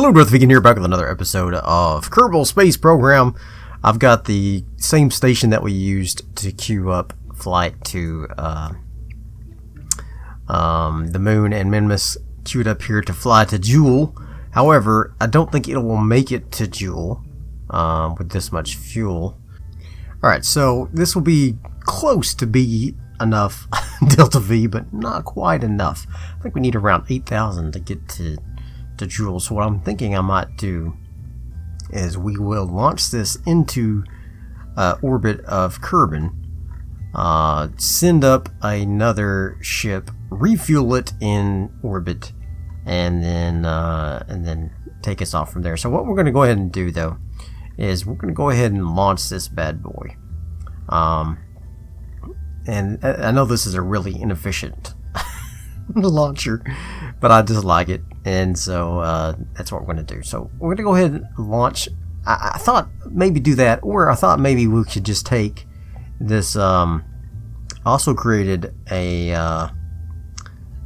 Hello, Darthvegan here, back with another episode of Kerbal Space Program. I've got the same station that we used to queue up flight to the moon, and Minmus queued up here to fly to Jool. However, I don't think it will make it to Jool with this much fuel. Alright, so this will be close to be enough DeltaV, but not quite enough. I think we need around 8,000 to get to Jool. So what I'm thinking I might do is we will launch this into orbit of Kerbal, send up another ship, refuel it in orbit, and then take us off from there. So what we're going to go ahead and do, though, is we're going to go ahead and launch this bad boy. And I know this is a really inefficient launcher, but I just like it, and so that's what we're going to do. So we're going to go ahead and launch. I thought maybe do that, or I thought maybe we could just take this. Also created an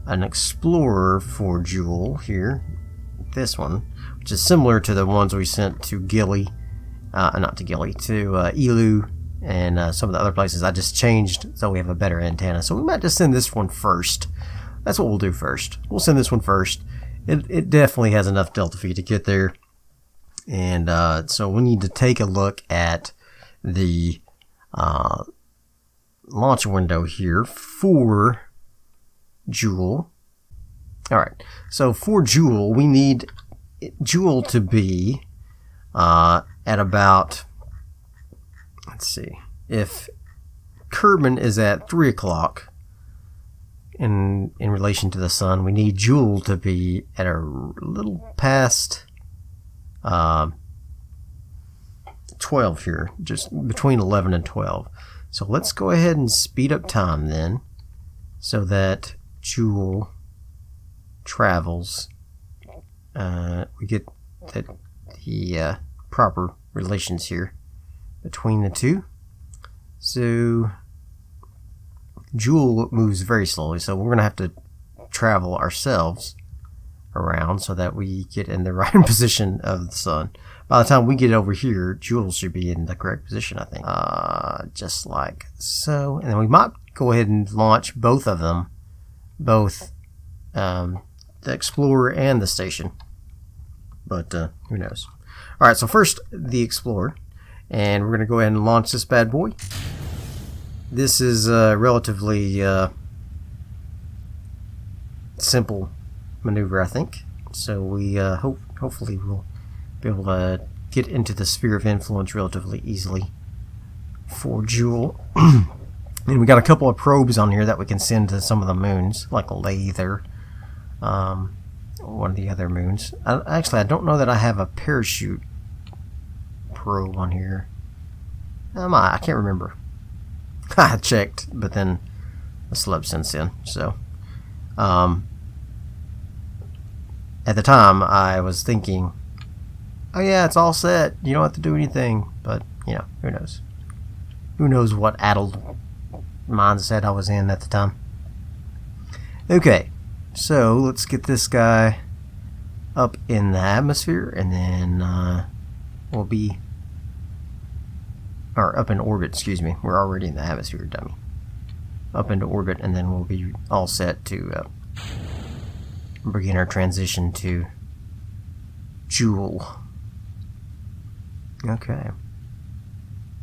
explorer for Jool here, this one, which is similar to the ones we sent to Gilly, to Elu, and some of the other places. I just changed so we have a better antenna. So we might just send this one first. That's what we'll do first. We'll send this one first. It definitely has enough DeltaV to get there. And so we need to take a look at the launch window here for Jool. Alright, so for Jool, we need Jool to be at about, let's see, if Kerbal is at 3 o'clock in relation to the sun, we need Jool to be at a little past 12 here, just between 11 and 12. So let's go ahead and speed up time then, so that Jool travels. We get the proper relations here between the two. So Jool moves very slowly, so we're going to have to travel ourselves around so that we get in the right position of the sun. By the time we get over here, Jool should be in the correct position, I think. Just like so. And then we might go ahead and launch both of them, both the Explorer and the station. But who knows. Alright, so first the Explorer. And we're going to go ahead and launch this bad boy. This is a relatively simple maneuver, I think. So we hopefully we'll be able to get into the sphere of influence relatively easily for Jool. And we got a couple of probes on here that we can send to some of the moons, like Laythe or one of the other moons. Actually, I don't know that I have a parachute probe on here. I can't remember. I checked, but then I slept since then. So at the time I was thinking, oh yeah, it's all set, you don't have to do anything. But you know, who knows what addled mindset I was in at the time. Okay, so let's get this guy up in the atmosphere, and then we'll be, or up in orbit, excuse me. We're already in the atmosphere, dummy. Up into orbit, and then we'll be all set to begin our transition to Jool. Okay.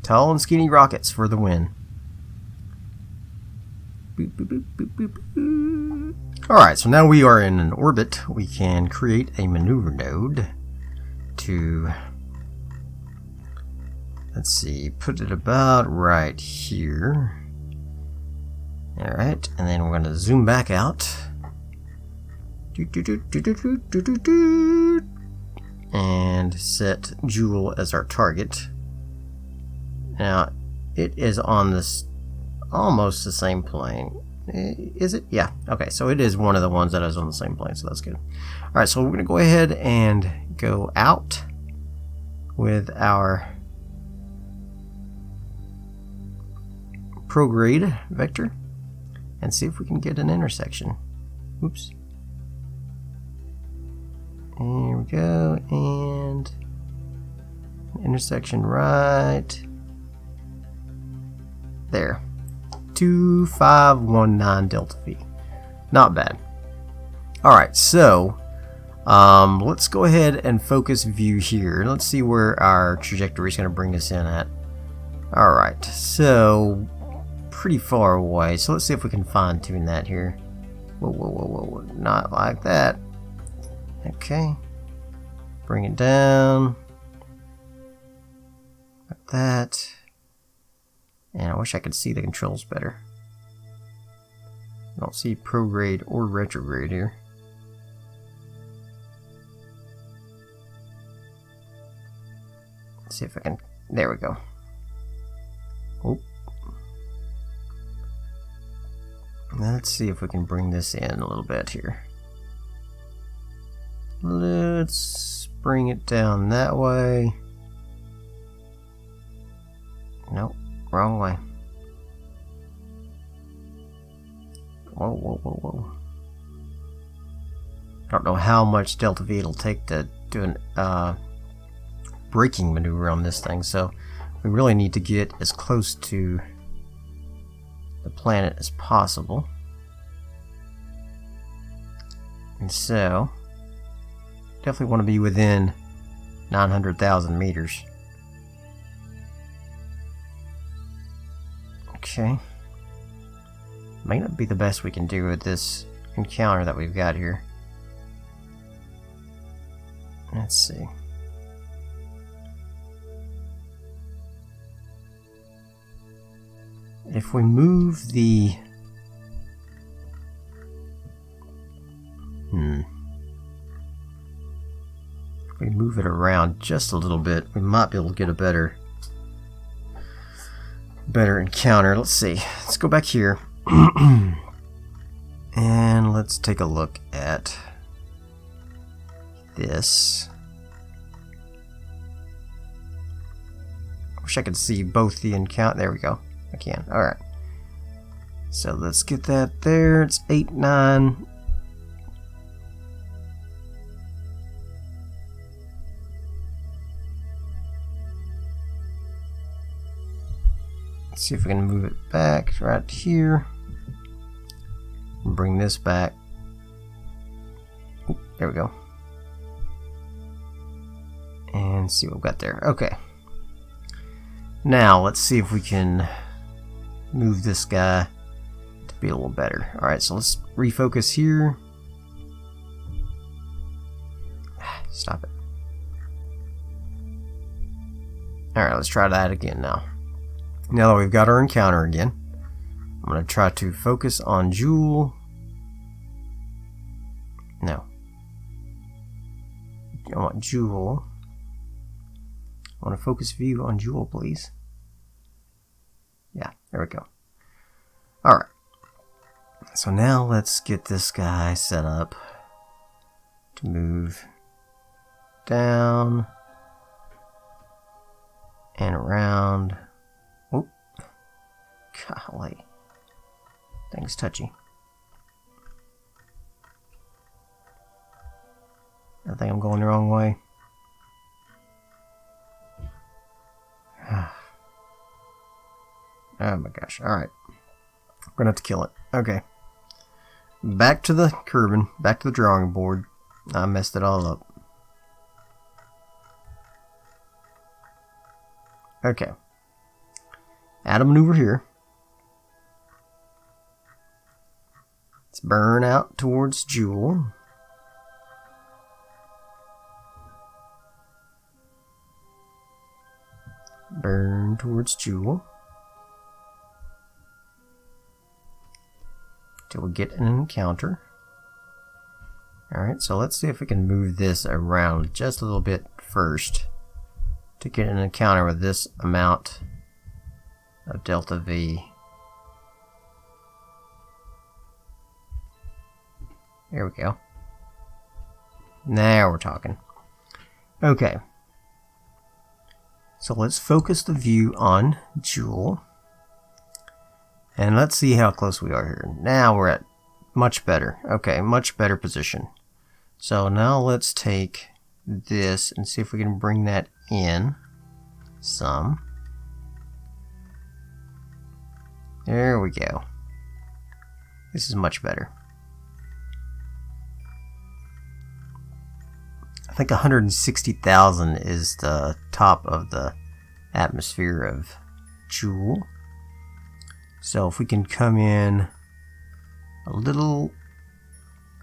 Tall and skinny rockets for the win. Boop, boop, boop, boop, boop, boop. Alright, so now we are in an orbit. We can create a maneuver node to, let's see, put it about right here. Alright, and then we're going to zoom back out. And set Jool as our target. Now, it is on this almost the same plane. Is it? Yeah. Okay, so it is one of the ones that is on the same plane, so that's good. Alright, so we're going to go ahead and go out with our prograde vector and see if we can get an intersection. Oops. Here we go, and intersection right there. 2519 delta V. Not bad. Alright, so let's go ahead and focus view here. Let's see where our trajectory is going to bring us in at. Alright, so pretty far away. So let's see if we can fine tune that here. Whoa, whoa, whoa, whoa, whoa. Not like that. Okay. Bring it down. Like that. And I wish I could see the controls better. I don't see prograde or retrograde here. Let's see if I can. There we go. Oh. Let's see if we can bring this in a little bit here. Let's bring it down that way. Nope, wrong way. Whoa, whoa, whoa, whoa. I don't know how much DeltaV it'll take to do an braking maneuver on this thing, so we really need to get as close to the planet as possible. And so definitely want to be within 900,000 meters. Okay. May not be the best we can do with this encounter that we've got here. Let's see. If we move the... If we move it around just a little bit, we might be able to get a better encounter. Let's see. Let's go back here. And let's take a look at this. I wish I could see both the encounter. There we go. I can. Alright. So let's get that there. It's 8-9. Let's see if we can move it back right here. Bring this back. Oop, there we go. And see what we've got there. Okay. Now let's see if we can move this guy to be a little better. Alright, so let's refocus here. Stop it. Alright, let's try that again now. Now that we've got our encounter again, I'm going to try to focus on Jewel. No. I want Jewel. I want to focus view on Jewel, please. Yeah, there we go. Alright. So now let's get this guy set up to move down and around. Oop. Golly. Thing's touchy. I think I'm going the wrong way. Oh my gosh. Alright. I'm gonna have to kill it. Okay. Back to the Kerbal. Back to the drawing board. I messed it all up. Okay. Add a maneuver here. Let's burn out towards Jewel. Burn towards Jewel. Till we get an encounter. Alright, so let's see if we can move this around just a little bit first to get an encounter with this amount of delta V. There we go. Now we're talking. Okay. So let's focus the view on Jewel. And let's see how close we are here. Now we're at much better. Okay, much better position. So now let's take this and see if we can bring that in some. There we go. This is much better. I think 160,000 is the top of the atmosphere of Joule. So if we can come in a little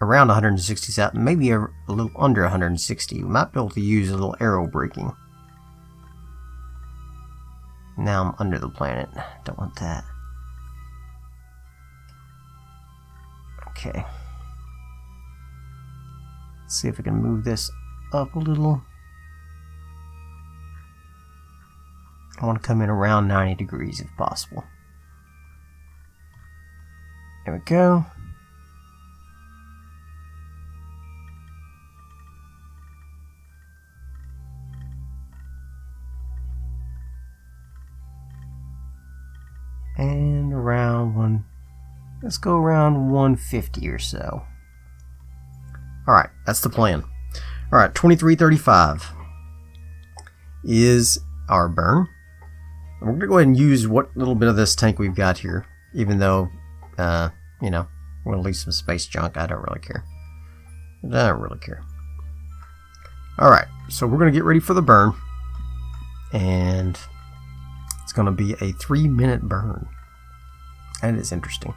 around 160,000, maybe a little under 160, we might be able to use a little arrow braking. Now I'm under the planet. Don't want that. Okay. Let's see if I can move this up a little. I want to come in around 90 degrees if possible. There we go. And around let's go around 150 or so. Alright, that's the plan. Alright, 2335 is our burn. We're going to go ahead and use what little bit of this tank we've got here, even though, you know, we're going to leave some space junk. I don't really care. I don't really care. Alright, so we're going to get ready for the burn. And it's going to be a 3-minute burn. That is interesting.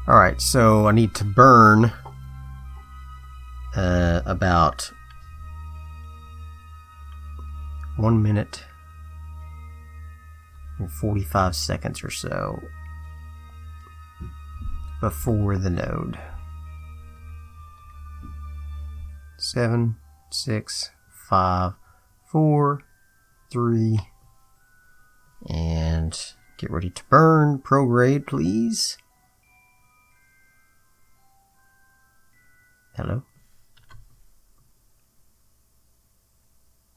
Alright, so I need to burn about 1 minute and 45 seconds or so before the node. 7, 6, 5, 4, 3, and get ready to burn. Prograde, please. Hello?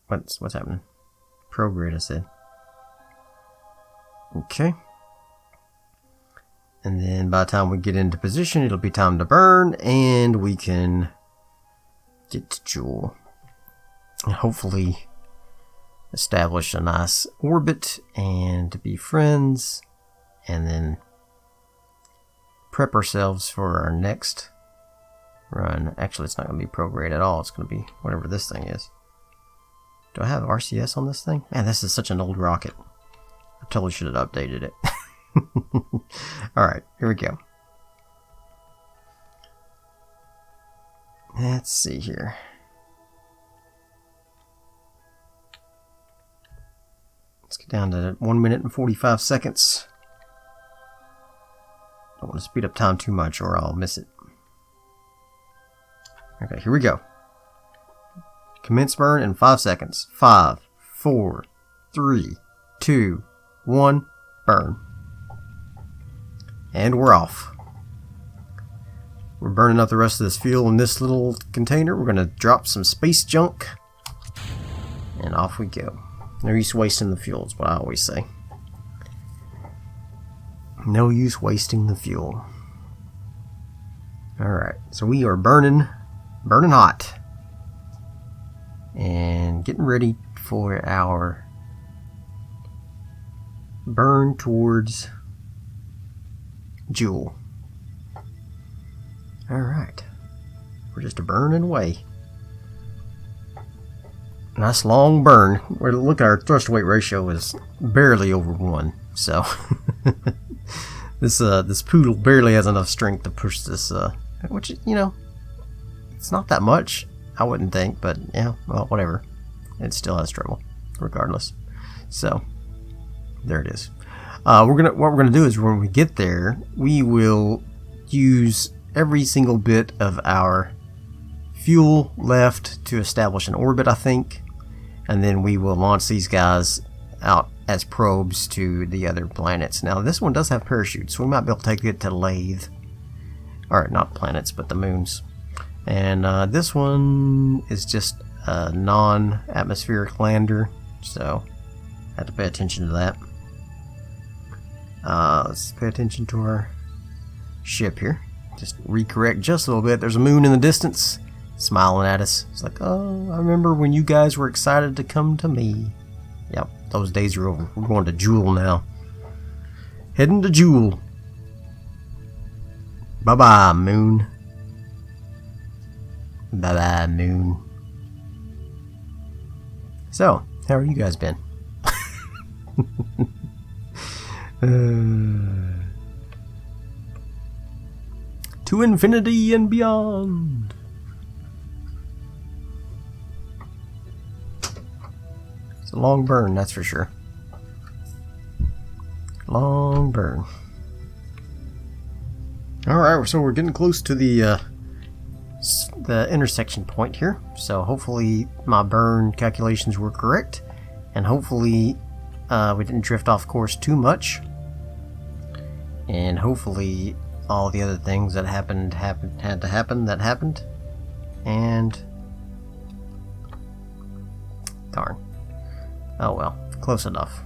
What's happening? Prograde, I said. Okay. And then by the time we get into position, it'll be time to burn, and we can get to Joule. And hopefully establish a nice orbit and be friends, and then prep ourselves for our next run. Actually, it's not going to be prograde at all. It's going to be whatever this thing is. Do I have RCS on this thing? Man, this is such an old rocket. I totally should have updated it. Alright, here we go. Let's see here. Let's get down to 1 minute and 45 seconds. Don't want to speed up time too much or I'll miss it. Okay, here we go. Commence burn in 5 seconds. 5, 4, 3, 2, 1, burn. And we're off. We're burning up the rest of this fuel in this little container. We're going to drop some space junk. And off we go. No use wasting the fuel is what I always say. No use wasting the fuel. Alright, so we are burning hot. And getting ready for our burn towards Joule. Alright. We're just burning away. Nice long burn. Look at our thrust weight ratio is barely over 1. So this poodle barely has enough strength to push this which, you know, it's not that much, I wouldn't think, but yeah, well, whatever. It still has trouble regardless. So there it is. What we're gonna do is when we get there, we will use every single bit of our fuel left to establish an orbit, I think, and then we will launch these guys out as probes to the other planets. Now this one does have parachutes, so we might be able to take it to Laythe, or not planets, but the moons. And this one is just a non-atmospheric lander, so I have to pay attention to that. Let's pay attention to our ship here. Just recorrect just a little bit. There's a moon in the distance. smiling at us. It's like, oh, I remember when you guys were excited to come to me. Yep, those days are over. We're going to Jewel now. Heading to Jewel. Bye-bye, Moon. Bye-bye, Moon. So, how have you guys been? To infinity and beyond. It's a long burn, that's for sure. Long burn. Alright, so we're getting close to the intersection point here. So hopefully my burn calculations were correct. And hopefully we didn't drift off course too much. And hopefully all the other things that had to happen. And darn. Oh well, close enough.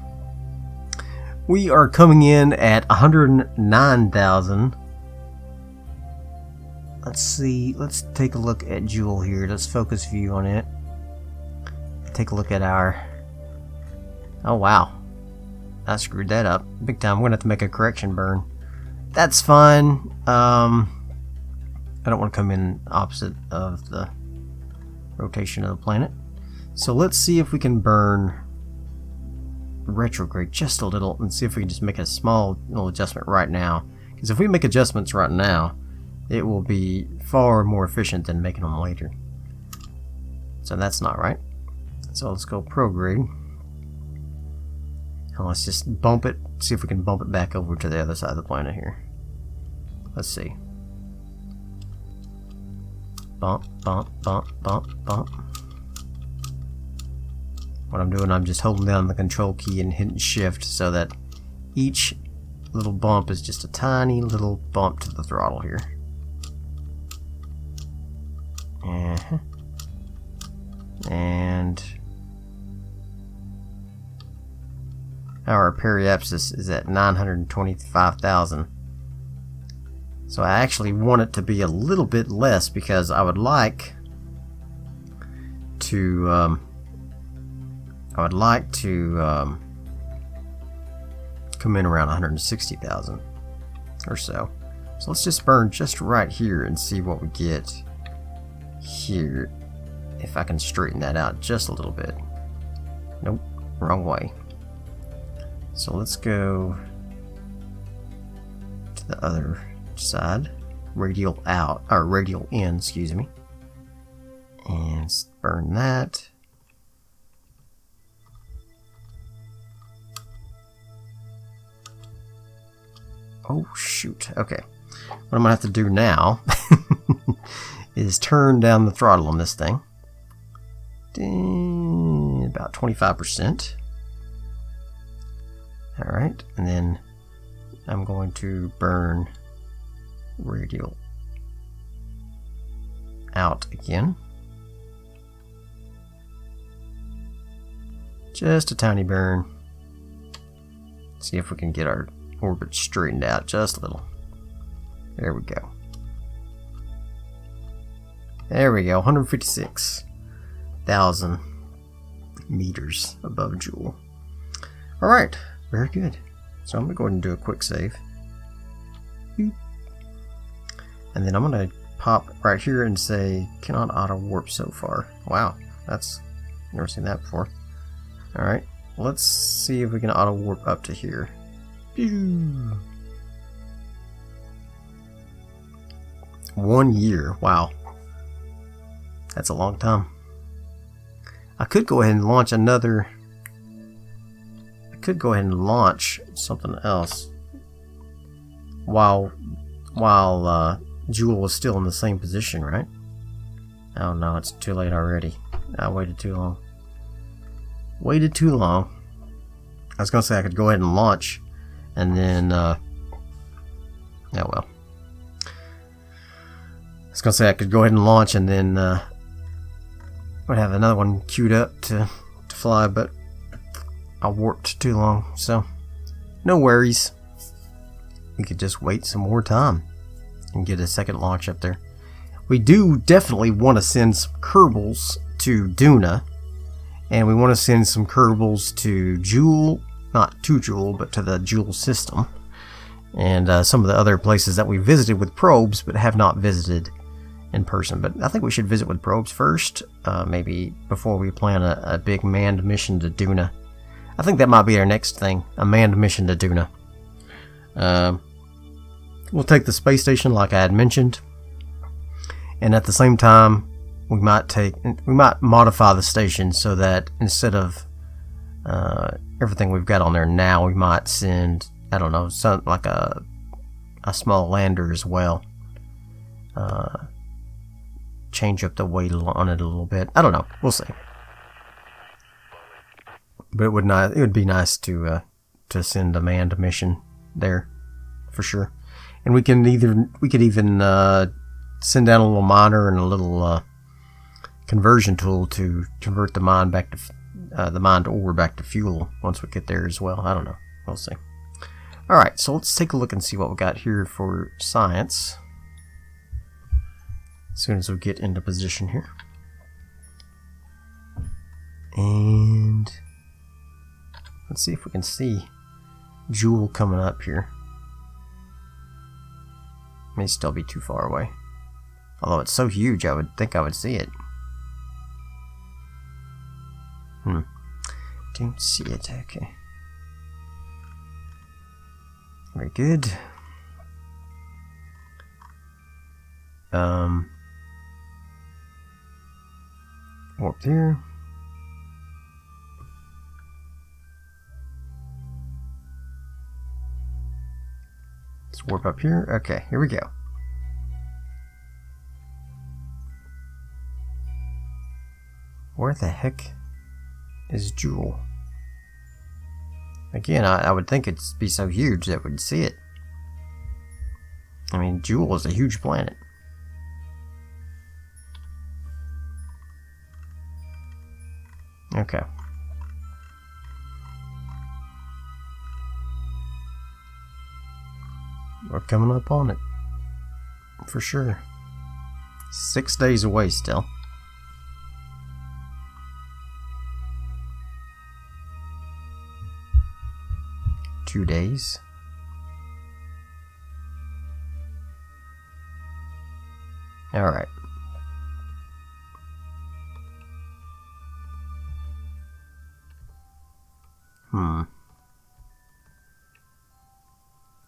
We are coming in at 109,000. Let's see, let's take a look at Jewel here. Let's focus view on it. Take a look at our... Oh wow, I screwed that up big time. We're gonna have to make a correction burn. That's fine. I don't want to come in opposite of the rotation of the planet. So let's see if we can burn retrograde just a little and see if we can just make a small little adjustment right now. Because if we make adjustments right now, it will be far more efficient than making them later. So that's not right. So let's go prograde. And let's just bump it, see if we can bump it back over to the other side of the planet here. Let's see. Bump, bump, bump, bump, bump. What I'm doing, I'm just holding down the control key and hitting shift so that each little bump is just a tiny little bump to the throttle here. And our periapsis is at 925,000. So I actually want it to be a little bit less because I would like to come in around 160,000 or so. So let's just burn just right here and see what we get here. If I can straighten that out just a little bit. Nope, wrong way. So let's go to the other side, radial out, or radial in, excuse me, and burn that. Oh shoot, okay. What I'm gonna have to do now is turn down the throttle on this thing. About 25%. Alright, and then I'm going to burn radial out again. Just a tiny burn. See if we can get our orbit straightened out just a little. There we go. There we go, 156,000 meters above Jewel. Alright, very good. So I'm going to go ahead and do a quick save. Boop. And then I'm going to pop right here and say, cannot auto warp so far. Wow, that's, never seen that before. Alright, let's see if we can auto warp up to here. 1 year, wow. That's a long time. I could go ahead and launch another. I could go ahead and launch something else while Jewel was still in the same position, right? Oh no, it's too late already. I waited too long. Waited too long. I was gonna say I could go ahead and launch, and then oh well. I was gonna say I could go ahead and launch, and then would have another one queued up to fly, but I warped too long, so no worries. We could just wait some more time and get a second launch up there. we do definitely want to send some Kerbals to Duna, and we want to send some Kerbals to Joule, not to Joule, but to the Joule system, and some of the other places that we visited with probes but have not visited in person. But I think we should visit with probes first, maybe before we plan a big manned mission to Duna. I think that might be our next thing, a manned mission to Duna. We'll take the space station like I had mentioned, and at the same time we might modify the station so that instead of everything we've got on there now, we might send, I don't know, something like a small lander as well. Change up the weight on it a little bit. I don't know. We'll see. But it would be nice to send a manned mission there for sure. And we could even send down a little miner and a little conversion tool to convert the mine back to the mined ore back to fuel once we get there as well. I don't know. We'll see. All right, so let's take a look and see what we got here for science. As soon as we get into position here. And let's see if we can see Joule coming up here. May still be too far away. Although it's so huge, I would think I would see it. Don't see it, okay. Very good. Warp there. Let's warp up here. Okay, here we go. Where the heck is Joule? Again, I would think it'd be so huge that we'd see it. I mean, Joule is a huge planet. Okay. We're coming up on it. For sure. 6 days away still. Two days. Alright.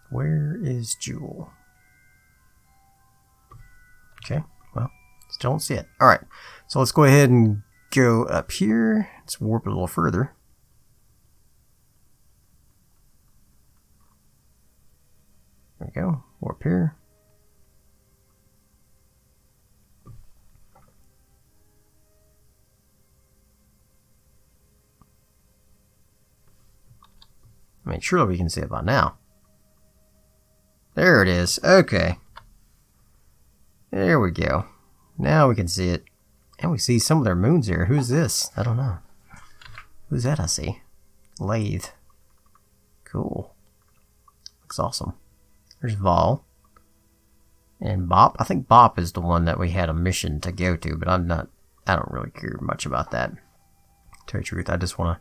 Where is Joule? Okay, well, still don't see it. Alright, so let's go ahead and go up here. Let's warp a little further. There we go, warp here. I mean, surely we can see it by now. There it is. Okay. There we go. Now we can see it. And we see some of their moons here. Who's this? I don't know. Who's that I see? Laythe. Cool. Looks awesome. There's Vol. And Bop. I think Bop is the one that we had a mission to go to, but I don't really care much about that. To tell you the truth, I just want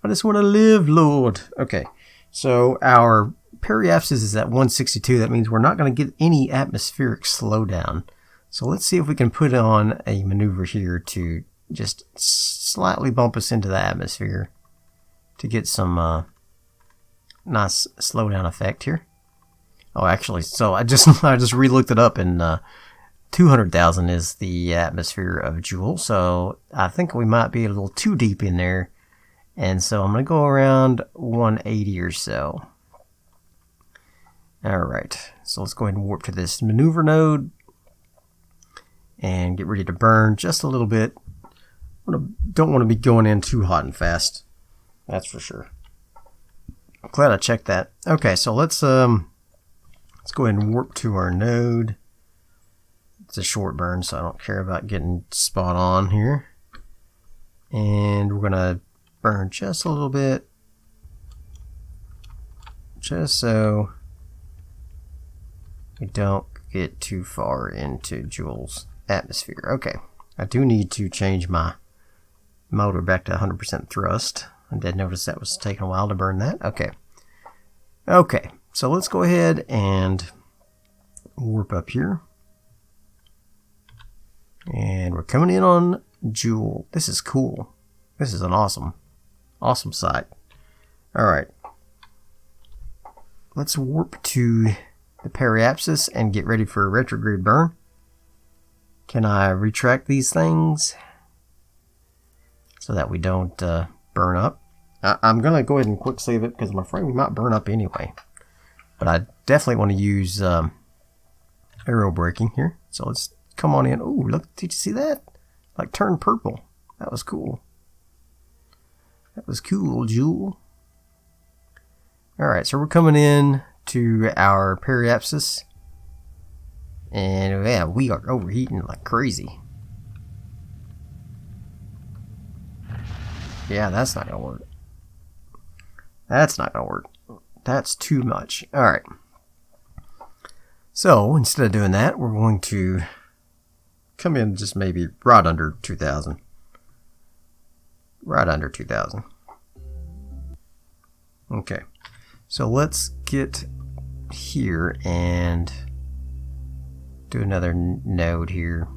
to live, Lord. Okay. So our periapsis is at 162. That means we're not going to get any atmospheric slowdown. So let's see if we can put on a maneuver here to just slightly bump us into the atmosphere to get some nice slowdown effect here. Oh, actually, so I just re-looked it up, and 200,000 is the atmosphere of Joule. So I think we might be a little too deep in there, and so I'm going to go around 180 or so. Alright, so let's go ahead and warp to this maneuver node and get ready to burn just a little bit. Don't want to be going in too hot and fast, that's for sure. I'm glad I checked that. Okay, so let's go ahead and warp to our node. It's a short burn, so I don't care about getting spot on here. And we're gonna burn just a little bit, just so we don't get too far into Joule's atmosphere. Okay, I do need to change my motor back to 100% thrust. I did notice that was taking a while to burn that. Okay. Okay, so let's go ahead and warp up here. And we're coming in on Joule. This is cool. This is an awesome site. Alright. Let's warp to the periapsis and get ready for a retrograde burn. Can I retract these things so that we don't burn up? I'm going to go ahead and quick save it because I'm afraid we might burn up anyway. But I definitely want to use aero braking here. So let's come on in. Ooh, look, did you see that? Like turned purple. That was cool. That was cool, Joule. Alright, so we're coming in to our periapsis. And yeah, we are overheating like crazy. Yeah, that's not gonna work. That's not gonna work. That's too much. Alright. So, instead of doing that, we're going to come in just maybe right under 2,000. Right under 2,000. Okay. So let's get here and do another node here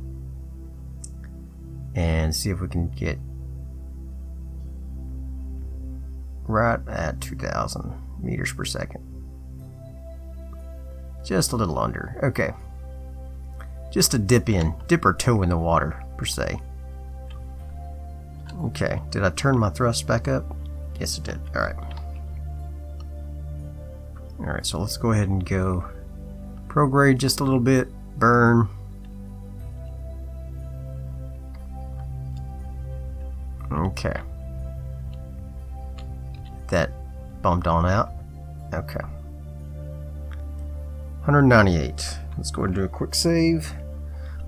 and see if we can get right at 2,000 meters per second. Just a little under. Okay. Just to dip our toe in the water per se. Okay. Did I turn my thrust back up? Yes, it did. Alright. Alright, so let's go ahead and go prograde just a little bit. Burn. Okay. That bumped on out. Okay. 198. Let's go ahead and do a quick save.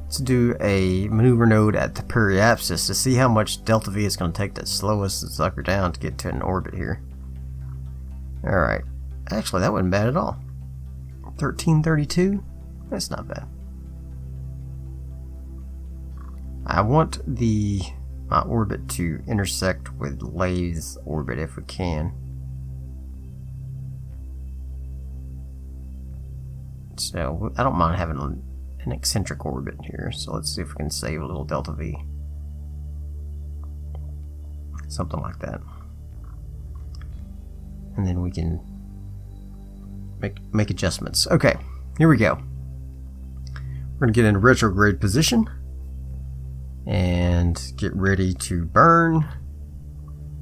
Let's do a maneuver node at the periapsis to see how much DeltaV is going to take to slow us the sucker down to get to an orbit here. Alright. Actually, that wasn't bad at all. 1332? That's not bad. I want my orbit to intersect with Laythe's orbit if we can. So, I don't mind having an eccentric orbit here. So let's see if we can save a little DeltaV. Something like that. And then we can make adjustments. Okay, here we go. We're going to get in a retrograde position and get ready to burn.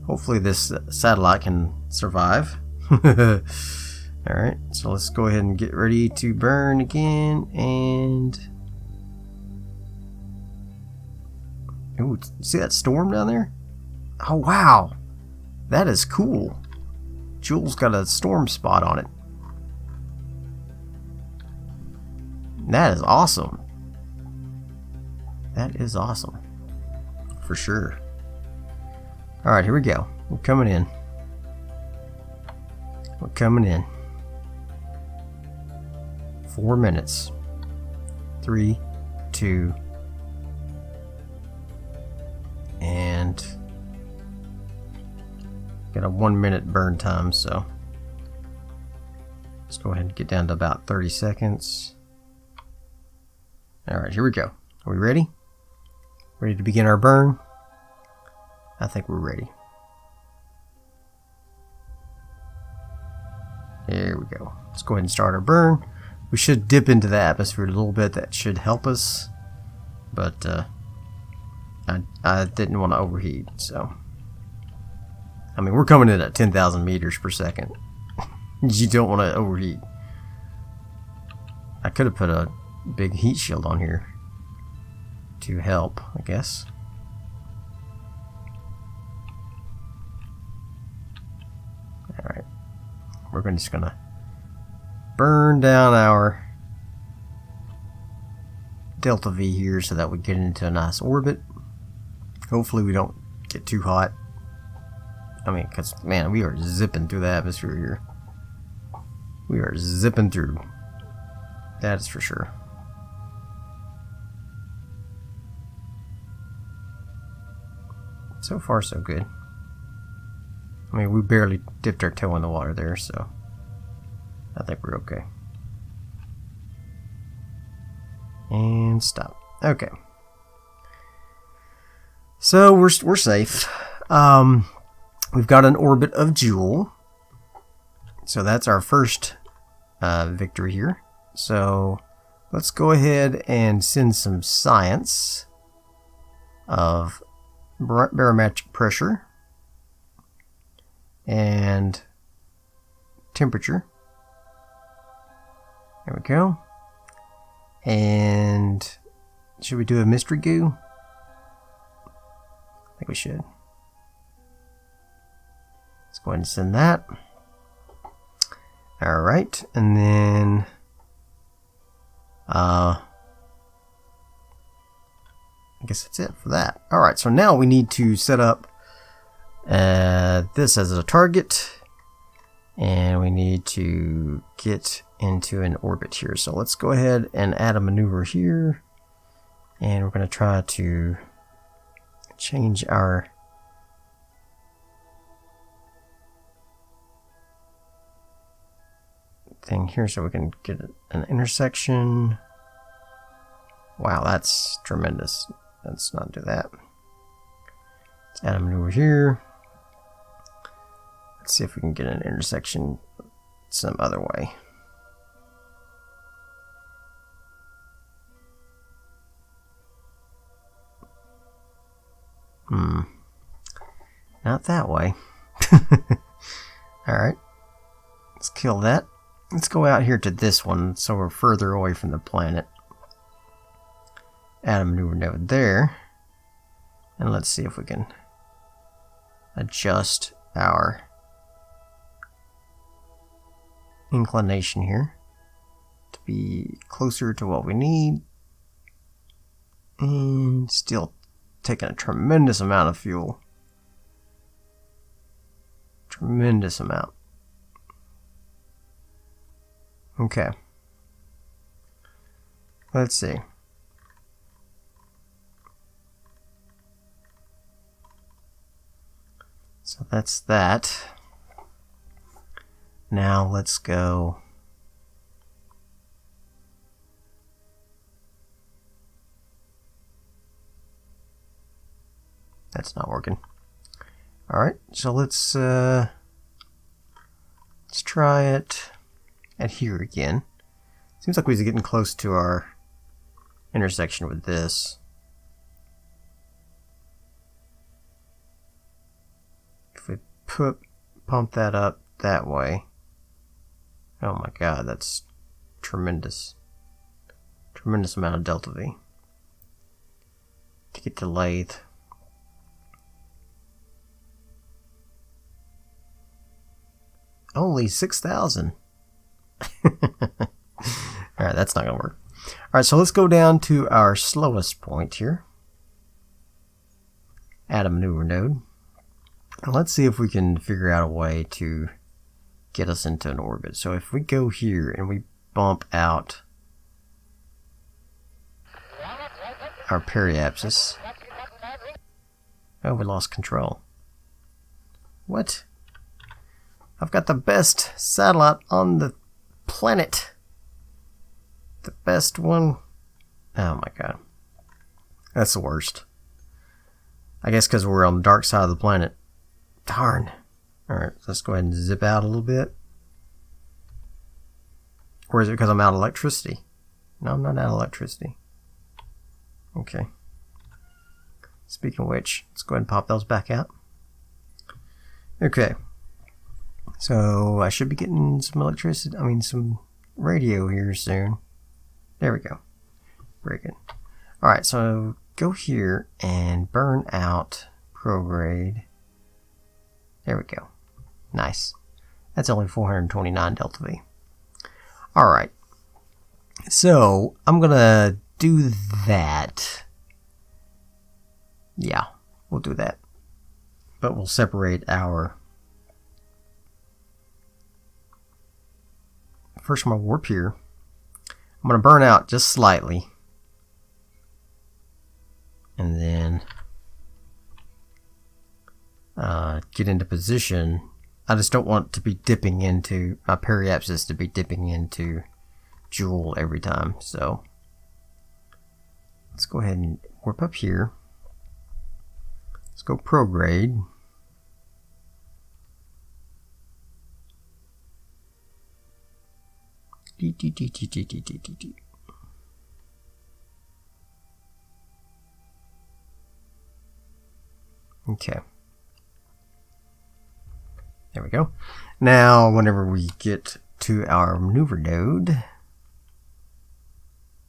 Hopefully this satellite can survive. Alright, so let's go ahead and get ready to burn again. And ooh, see that storm down there? Oh wow, that is cool. Joule's got a storm spot on it. That is awesome. That is awesome. For sure. Alright, here we go. We're coming in. We're coming in. 4 minutes. 3, 2, and got a 1 minute burn time, so let's go ahead and get down to about 30 seconds. Alright, here we go. Are we ready? Ready to begin our burn? I think we're ready. There we go. Let's go ahead and start our burn. We should dip into the atmosphere a little bit. That should help us. But I didn't want to overheat, so. I mean, we're coming in at 10,000 meters per second. You don't want to overheat. I could have put a big heat shield on here to help, I guess. Alright. We're just gonna burn down our DeltaV here so that we get into a nice orbit. Hopefully we don't get too hot. I mean, because, man, we are zipping through the atmosphere here. We are zipping through. That is for sure. So far, so good. I mean, we barely dipped our toe in the water there, so I think we're okay. And stop. Okay. So we're safe. We've got an orbit of Joule. So that's our first victory here. So let's go ahead and send some science of barometric pressure and temperature. There we go. And should we do a mystery goo? I think we should. Let's go ahead and send that. Alright, and then I guess that's it for that. Alright, so now we need to set up this as a target, and we need to get into an orbit here. So let's go ahead and add a maneuver here, and we're going to try to change our thing here so we can get an intersection. Wow, that's tremendous. Let's not do that. Let's add a maneuver here. Let's see if we can get an intersection some other way. Not that way. Alright. Let's kill that. Let's go out here to this one so we're further away from the planet. Add a maneuver node there. And let's see if we can adjust our inclination here to be closer to what we need. And still taking a tremendous amount of fuel. Tremendous amount. Okay. Let's see. So that's that. Now let's go. That's not working. Alright, so let's try it at here again. Seems like we're getting close to our intersection with this. If we pump that up that way. Oh my god, that's tremendous. Tremendous amount of DeltaV. To get to Laythe. Only 6,000. Alright, that's not going to work. Alright, so let's go down to our slowest point here. Add a maneuver node. And let's see if we can figure out a way to get us into an orbit. So if we go here and we bump out our periapsis. Oh, we lost control. What? I've got the best satellite on the planet. The best one. Oh my god. That's the worst. I guess because we're on the dark side of the planet. Darn. Alright, let's go ahead and zip out a little bit. Or is it because I'm out of electricity? No, I'm not out of electricity. Okay. Speaking of which, let's go ahead and pop those back out. Okay. So I should be getting some electricity, some radio here soon. There we go. Very good. Alright, so go here and burn out prograde. There we go. Nice. That's only 429 DeltaV. Alright. So I'm gonna do that. Yeah, we'll do that. But we'll separate our... First, I'm going to warp here. I'm going to burn out just slightly. And then get into position, I just don't want to be dipping into my periapsis to be dipping into Joule every time. So let's go ahead and warp up here. Let's go prograde. Okay. There we go. Now, whenever we get to our maneuver node,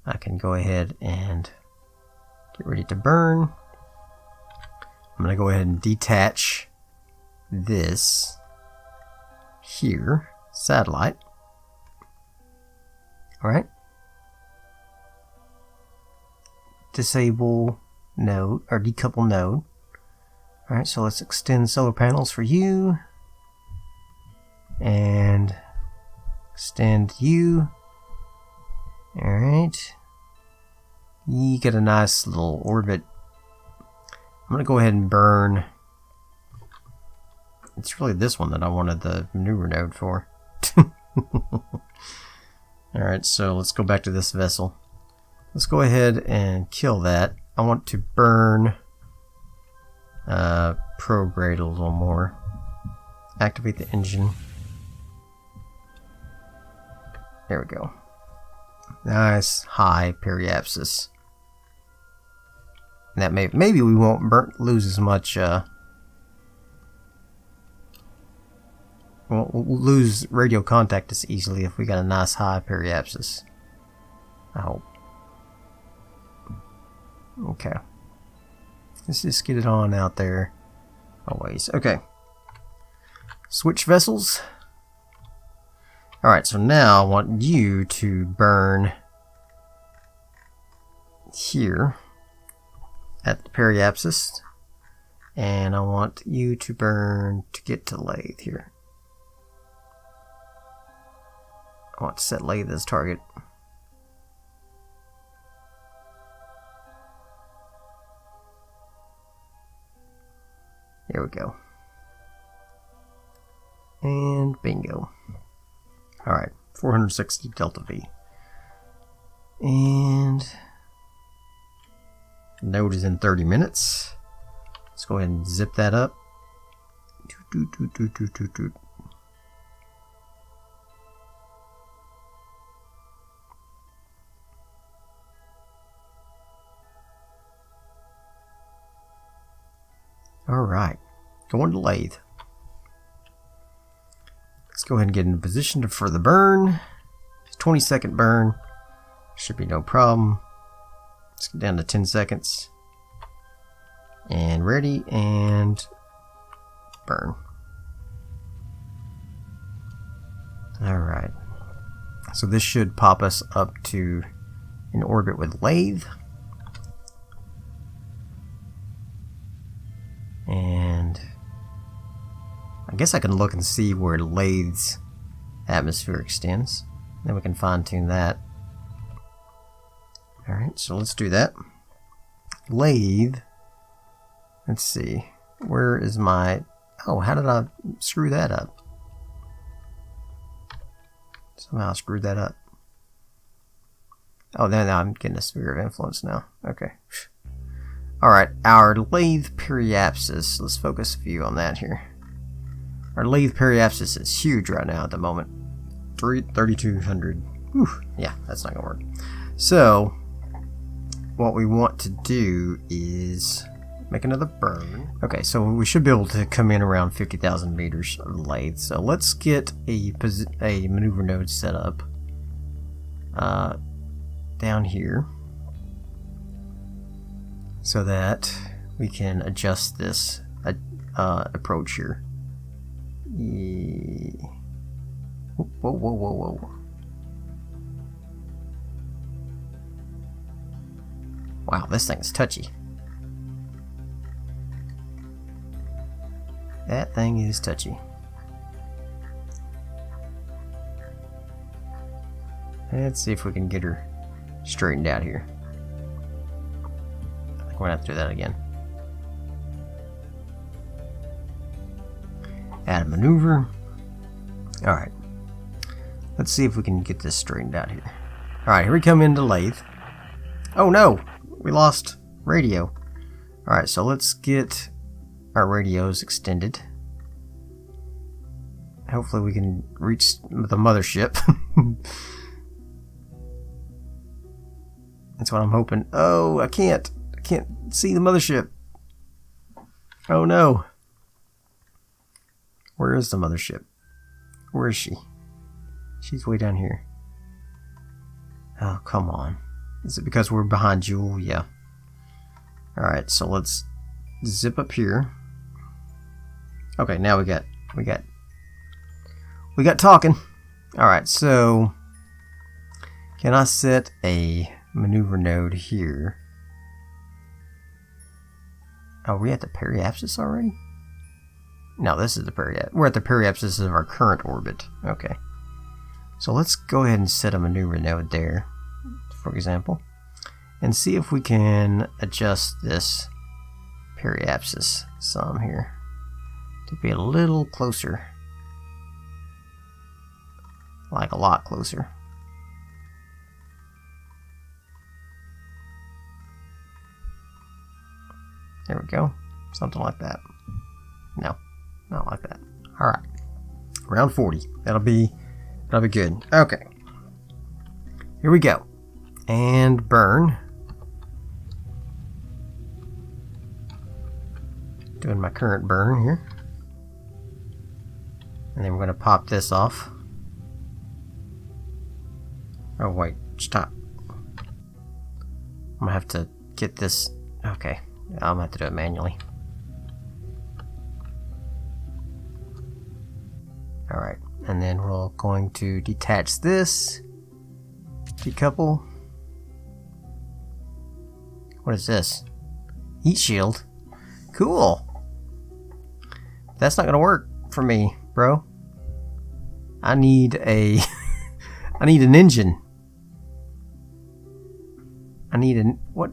I can go ahead and get ready to burn. I'm going to go ahead and detach this here, satellite. Alright. Disable node, or decouple node. Alright, so let's extend solar panels for you. And extend you. Alright. You get a nice little orbit. I'm going to go ahead and burn. It's really this one that I wanted the maneuver node for. Alright, so let's go back to this vessel. Let's go ahead and kill that. I want to burn prograde a little more. Activate the engine. There we go. Nice high periapsis. That maybe we won't lose as much. We'll lose radio contact as easily if we got a nice high periapsis. I hope. Okay. Let's just get it on out there. Always. Okay. Switch vessels. Alright, so now I want you to burn here at the periapsis. And I want you to burn to get to Laythe here. I want to set Laythe as target. There we go. And bingo. Alright, 460 DeltaV. And node is in 30 minutes. Let's go ahead and zip that up. Alright, going to Laythe. Let's go ahead and get in position for the burn. 20-second burn. Should be no problem. Let's get down to 10 seconds. And ready, and burn. Alright. So this should pop us up to in orbit with Laythe. And I guess I can look and see where Laythe's atmosphere extends. Then we can fine tune that. Alright, so let's do that. Laythe. Let's see. Where is my... Oh, how did I screw that up? Somehow I screwed that up. Oh, now I'm getting a sphere of influence now. Okay. Alright, our Laythe periapsis. Let's focus a view on that here. Our Laythe periapsis is huge right now at the moment. 3,200. Whew, yeah, that's not going to work. So, what we want to do is make another burn. Okay, so we should be able to come in around 50,000 meters of Laythe. So let's get a maneuver node set up down here, so that we can adjust this approach here. Whoa, whoa, whoa, whoa. Wow, this thing is touchy. That thing is touchy. Let's see if we can get her straightened out here. I think we're gonna have to do that again. Add a maneuver. Alright. Let's see if we can get this straightened out here. Alright, here we come into Laythe. Oh no! We lost radio. Alright, so let's get our radios extended. Hopefully we can reach the mothership. That's what I'm hoping. Oh, I can't see the mothership. Oh no. Where is the mothership? Where is she? She's way down here. Oh, come on. Is it because we're behind Jewel? Yeah. Alright, so let's zip up here. Okay, now we got talking. Alright, so can I set a maneuver node here? Are we at the periapsis already? No, this is the periapsis. We're at the periapsis of our current orbit. Okay. So let's go ahead and set a maneuver node there, for example, and see if we can adjust this periapsis some here to be a little closer. Like a lot closer. There we go. Something like that. No, not like that. Alright. Around 40. That'll be good. Okay. Here we go. And burn. Doing my current burn here. And then we're going to pop this off. Oh wait, stop. I'm going to have to get this. Okay. I'm going to have to do it manually. Alright, and then we're going to detach this. Decouple. What is this? Heat shield. Cool. That's not going to work for me, bro. I need a... I need an engine. I need an... What?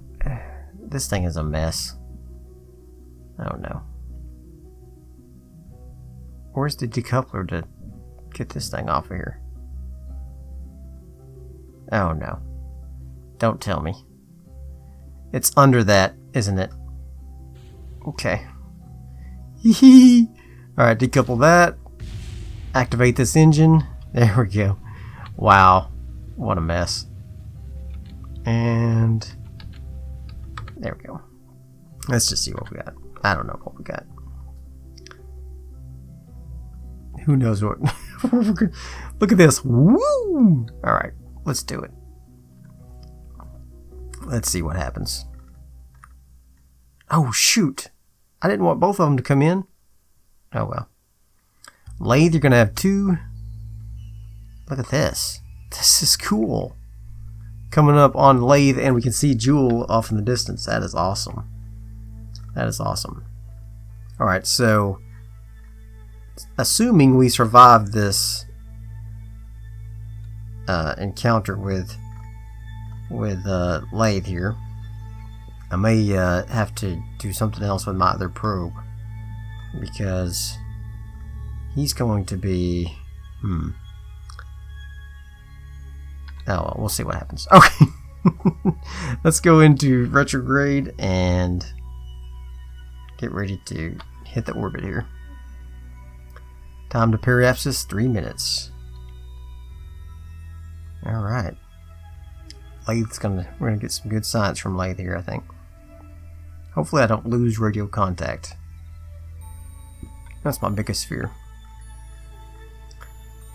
This thing is a mess. Oh no. Where's the decoupler to get this thing off of here? Oh no. Don't tell me. It's under that, isn't it? Okay. Hee. Alright, decouple that. Activate this engine. There we go. Wow. What a mess. And there we go. Let's just see what we got. I don't know what we got. Who knows what? Look at this. Woo! Alright, let's do it. Let's see what happens. Oh, shoot. I didn't want both of them to come in. Oh, well. Laythe, you're going to have two. Look at this. This is cool. Coming up on Laythe, and we can see Jewel off in the distance. That is awesome. That is awesome. Alright, so assuming we survive this encounter with Laythe here, I may have to do something else with my other probe, because he's going to be oh well, we'll see what happens. Okay. Let's go into retrograde and get ready to hit the orbit here. Time to periapsis, 3 minutes. Alright. Laythe's we're gonna get some good science from Laythe here, I think. Hopefully I don't lose radio contact. That's my biggest fear.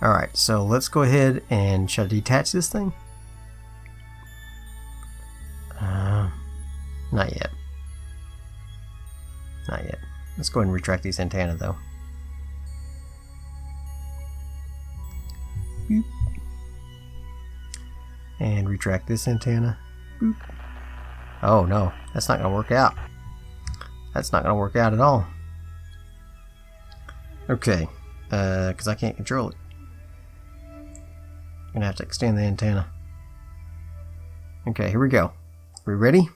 Alright, so let's go ahead and should I detach this thing? Not yet. Not yet. Let's go ahead and retract these antennae though. Boop. And retract this antenna. Boop. Oh no, that's not going to work out. That's not going to work out at all. Okay, because I can't control it. I'm going to have to extend the antenna. Okay, here we go. We ready?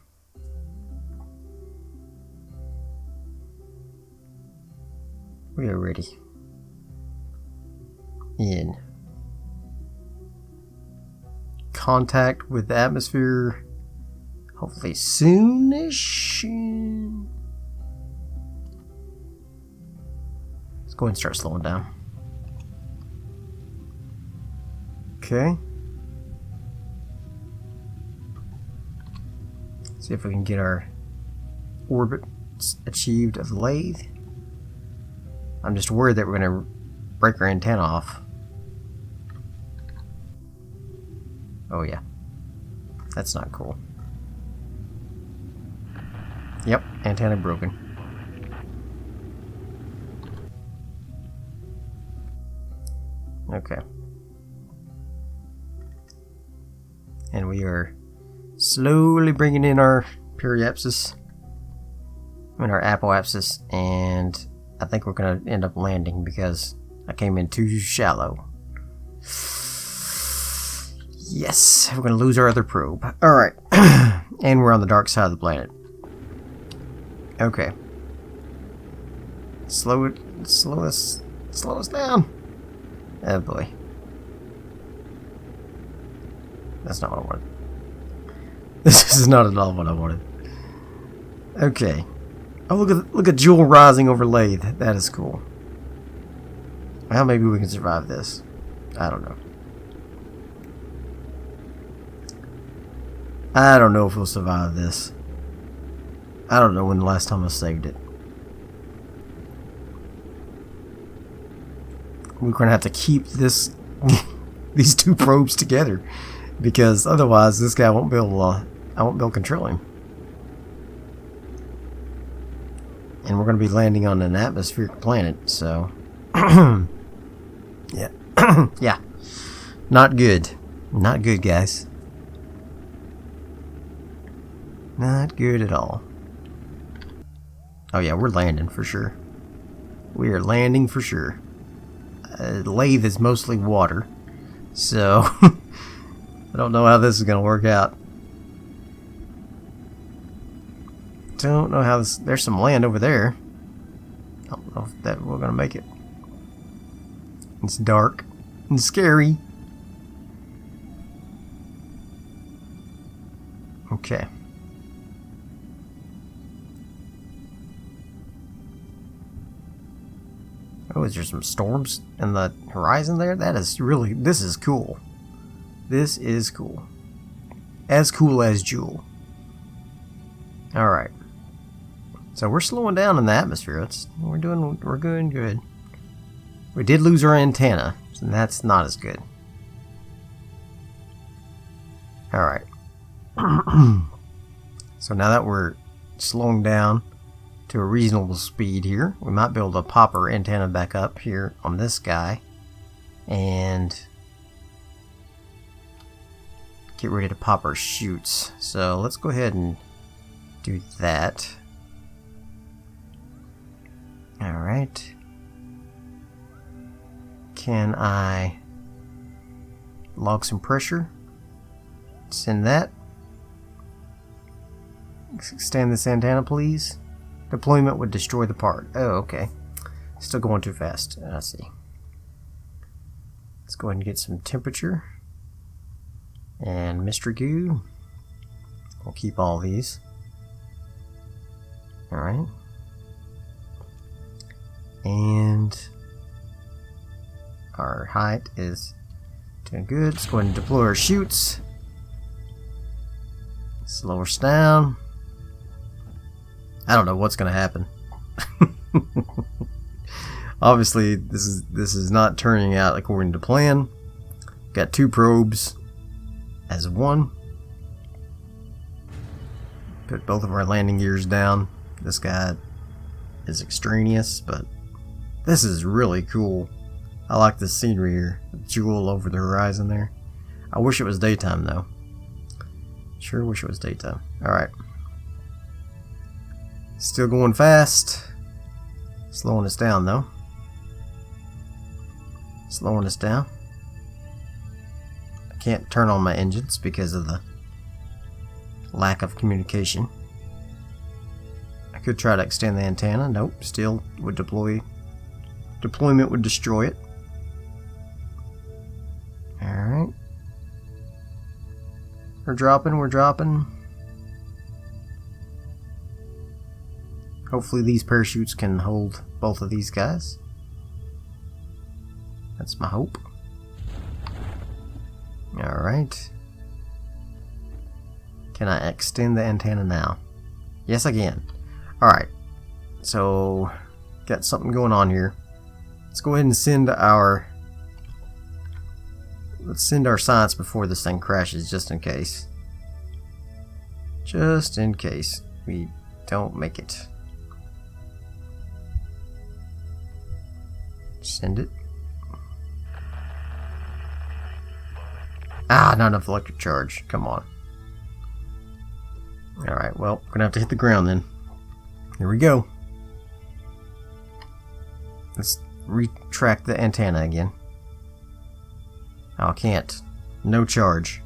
We are ready. in contact with the atmosphere hopefully soonish. Let's go ahead and start slowing down. Okay. See if we can get our orbits achieved of Laythe. I'm just worried that we're going to break our antenna off. Oh yeah. That's not cool. Yep, antenna broken. Okay. And we are slowly bringing in our periapsis. Our apoapsis, and I think we're going to end up landing because I came in too shallow. Yes, we're going to lose our other probe. Alright. And we're on the dark side of the planet. Okay. Slow us down. Oh boy. That's not what I wanted. This is not at all what I wanted. Okay. Oh, look at Jewel rising over Laythe. That is cool. Well, maybe we can survive this. I don't know. I don't know if we'll survive this. I don't know when the last time I saved it. We're gonna have to keep this these two probes together, because otherwise this guy won't be able to, I won't be able to control him. And we're going to be landing on an atmospheric planet, so yeah. Yeah. Not good. Not good, guys. Not good at all. Oh yeah, we're landing for sure. We are landing for sure. Laythe is mostly water, so I don't know how this is going to work out. Don't know how this. There's some land over there. I don't know if that we're gonna make it. It's dark and scary. Okay. Oh, is there some storms in the horizon there? That is really. This is cool. This is cool. As cool as Jewel. All right. So we're slowing down in the atmosphere. We're doing good. We did lose our antenna, so that's not as good. All right. So now that we're slowing down to a reasonable speed here, we might be able to pop our antenna back up here on this guy and get ready to pop our chutes. So let's go ahead and do that. Alright. Can I log some pressure? Send that. Extend this antenna, please. Deployment would destroy the part. Oh, okay. Still going too fast. I see. Let's go ahead and get some temperature. And mystery goo. We'll keep all these. Alright. And our height is doing good. Let's go ahead and deploy our chutes. Slow us down. I don't know what's going to happen. Obviously, this is not turning out according to plan. Got two probes as one. Put both of our landing gears down. This guy is extraneous, but this is really cool. I like this scenery here. Jewel over the horizon there. I wish it was daytime though. Sure wish it was daytime. Alright. Still going fast. Slowing us down though. Slowing us down. I can't turn on my engines because of the lack of communication. I could try to extend the antenna. Nope, still would deploy. Deployment would destroy it. We're dropping. Hopefully these parachutes can hold both of these guys. That's my hope. Alright. Can I extend the antenna now? Yes, I can. Alright. So, got something going on here. Let's go ahead and send our... Let's send our science before this thing crashes, just in case. Just in case we don't make it. Send it. Ah, not enough electric charge. Come on. Alright, well, we're gonna have to hit the ground then. Here we go. Let's retract the antenna again. Oh, can't. No charge.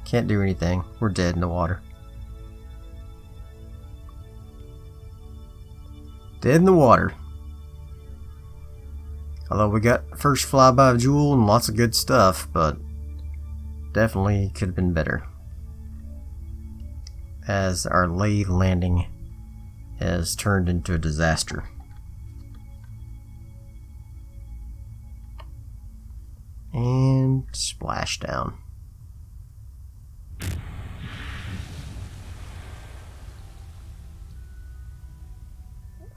Can't do anything. We're dead in the water. Dead in the water. Although we got first flyby of Jewel and lots of good stuff, but definitely could have been better. As our Laythe landing has turned into a disaster. And splash down.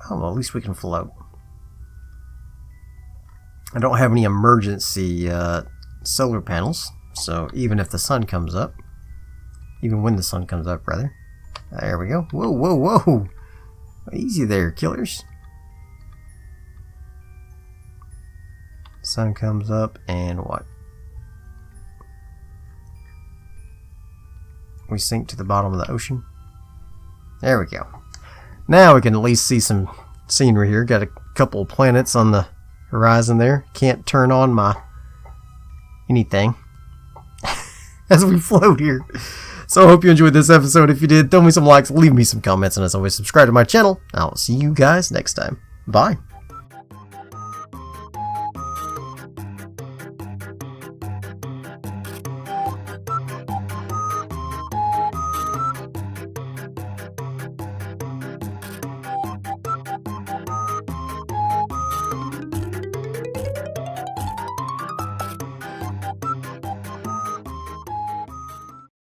Oh, well, at least we can float. I don't have any emergency solar panels, so even if the sun comes up, even when the sun comes up, rather. There we go. Whoa, whoa, whoa! Easy there, killers. Sun comes up, and what? We sink to the bottom of the ocean. There we go. Now we can at least see some scenery here. Got a couple of planets on the horizon there. Can't turn on my anything as we float here. So I hope you enjoyed this episode. If you did, throw me some likes, leave me some comments, and as always, subscribe to my channel. I'll see you guys next time. Bye.